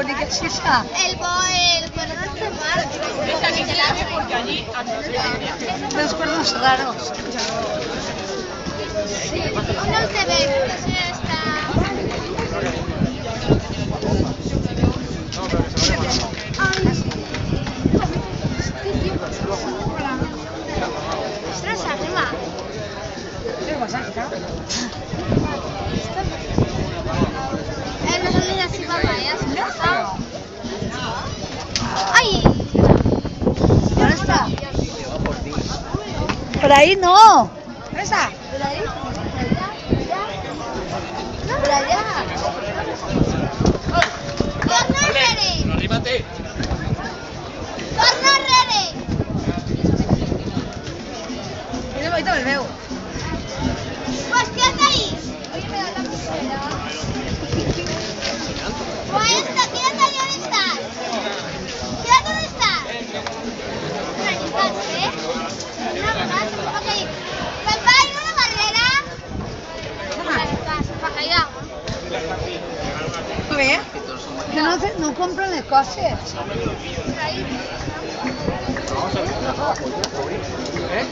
¿De qué es esa? El cuerno de mar. Esa que clave porque allí Los cuernos raros. Uno se ve, eso ya está. Ostras, arriba. ¿Qué pasa, chica? No sale así, papá, ya se está. ¡Ay! ¿Dónde está? Por ahí no. ¿Dónde está? Por ahí. Por allá. ¡Corner ready! Arríbate. ¡Corner ready! Yo ahorita me veo. Pues quédate ahí. Oye, me da la pulsera. Pues quédate ahí donde estás. Quédate donde estás. Ahí estás, ¿eh? Una más, ok. Papá, ¿hay una barrera? Para allá. A ver. Que no compran el coche. Por ahí. ¿Eh?